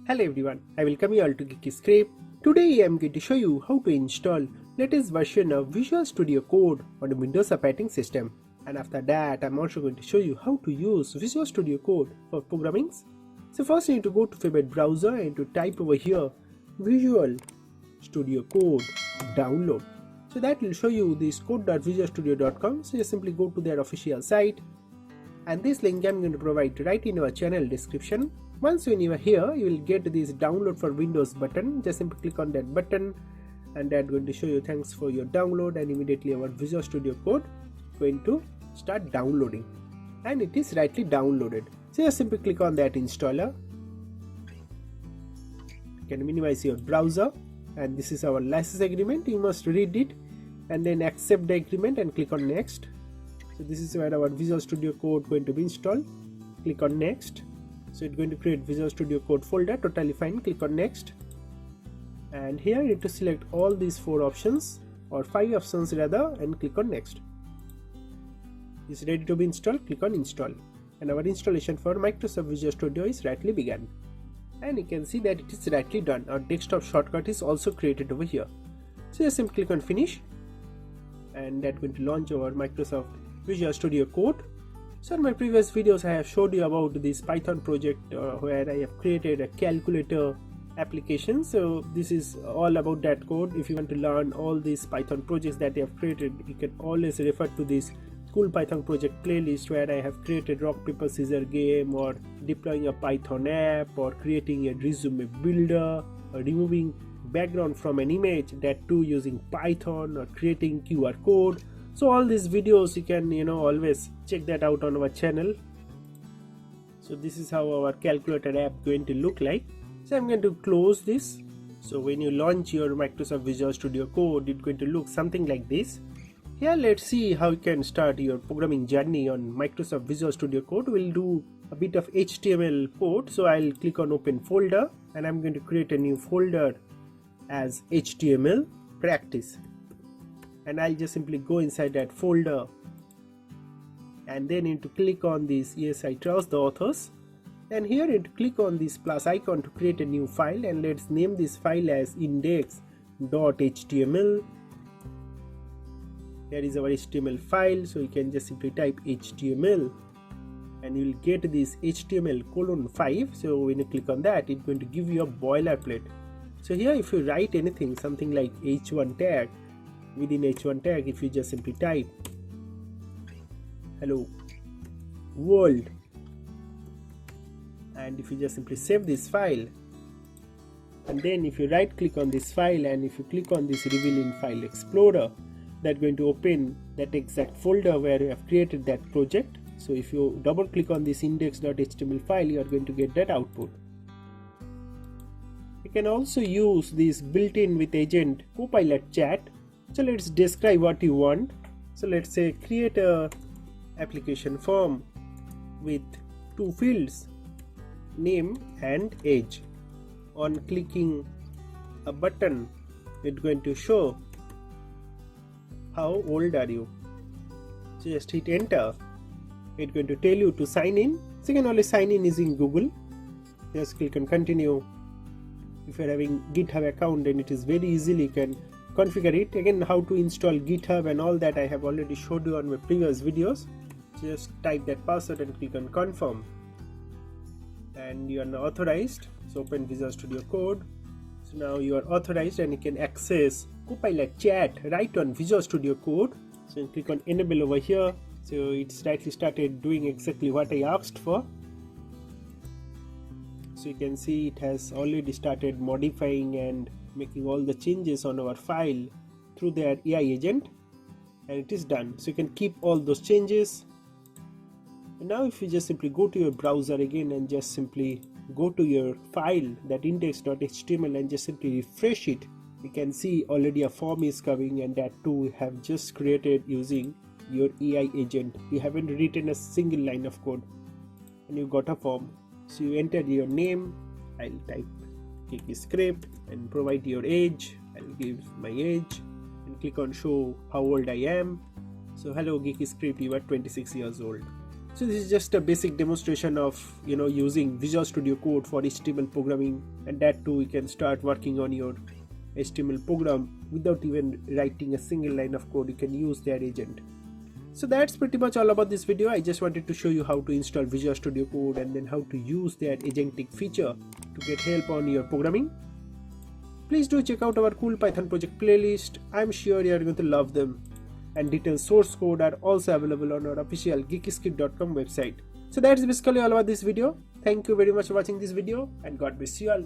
Hello everyone, I welcome you all to Geeky Script. Today I am going to show you how to install latest version of Visual Studio Code on the Windows operating system. And after that, I am also going to show you how to use Visual Studio Code for programming. So first you need to go to favorite browser and to type over here Visual Studio Code download. So that will show you this code.visualstudio.com. So just simply go to their official site. And this link I am going to provide right in our channel description. Once when you are here, you will get this download for Windows button. Just simply click on that button and that's going to show you thanks for your download, and immediately our Visual Studio Code going to start downloading, and it is rightly downloaded. So just simply click on that installer. You can minimize your browser, and this is our license agreement. You must read it and then accept the agreement and click on next. So this is where our Visual Studio Code going to be installed. Click on next. So it's going to create Visual Studio Code folder, totally fine. Click on next, and here you need to select all these 4 options or 5 options rather, and click on next. It's ready to be installed. Click on install, and our installation for Microsoft Visual Studio is rightly begun, and you can see that it is rightly done. Our desktop shortcut is also created over here. So just simply click on finish, and that's going to launch our Microsoft Visual Studio Code. So in my previous videos I have showed you about this Python project where I have created a calculator application. So this is all about that code. If you want to learn all these Python projects that I have created, you can always refer to this cool Python project playlist where I have created rock paper scissors game, or deploying a Python app, or creating a resume builder, or removing background from an image, that too using Python, or creating QR code. So all these videos you can always check that out on our channel. So this is how our calculator app going to look like. So I'm going to close this. So when you launch your Microsoft Visual Studio Code, it's going to look something like this. Here let's see how you can start your programming journey on Microsoft Visual Studio Code. We'll do a bit of HTML code. So I'll click on open folder, and I'm going to create a new folder as HTML practice. And I'll just simply go inside that folder, and then need to click on this yes I trust the authors, and here need to click on this plus icon to create a new file, and let's name this file as index.html. Here is our HTML file, so you can just simply type HTML and you will get this HTML:5. So when you click on that, it's going to give you a boilerplate. So here if you write anything, something like h1 tag, within h1 tag if you just simply type hello world, and if you just simply save this file, and then if you right click on this file and if you click on this reveal in file explorer, that's going to open that exact folder where you have created that project. So if you double click on this index.html file, you are going to get that output. You can also use this built-in with agent Copilot chat. So let's describe what you want. So let's say create a application form with 2 fields, name and age. On clicking a button, it's going to show how old are you. So just hit enter. It's going to tell you to sign in. So you can only sign in using Google. Just click on continue. If you're having GitHub account, then it is very easily you can configure it. Again, how to install GitHub and all that I have already showed you on my previous videos. Just type that password and click on confirm, and you are now authorized. So open Visual Studio Code. So now you are authorized and you can access Copilot chat right on Visual Studio Code. So you click on enable over here. So it's rightly started doing exactly what I asked for. So you can see it has already started modifying and making all the changes on our file through their AI agent, and it is done. So you can keep all those changes. And now if you just simply go to your browser again and just simply go to your file, that index.html, and just simply refresh it, you can see already a form is coming, and that too we have just created using your AI agent. You haven't written a single line of code and you got a form. So you enter your name. I'll type Geeky Script and provide your age. I'll give my age and click on show how old I am. So hello Geeky Script, you are 26 years old. So this is just a basic demonstration of using Visual Studio Code for HTML programming, and that too you can start working on your HTML program without even writing a single line of code. You can use their agent. So that's pretty much all about this video. I just wanted to show you how to install Visual Studio Code and then how to use that agentic feature to get help on your programming. Please do check out our cool Python project playlist. I'm sure you are going to love them. And detailed source code are also available on our official geekyscript.com website. So that's basically all about this video. Thank you very much for watching this video, and God bless you all.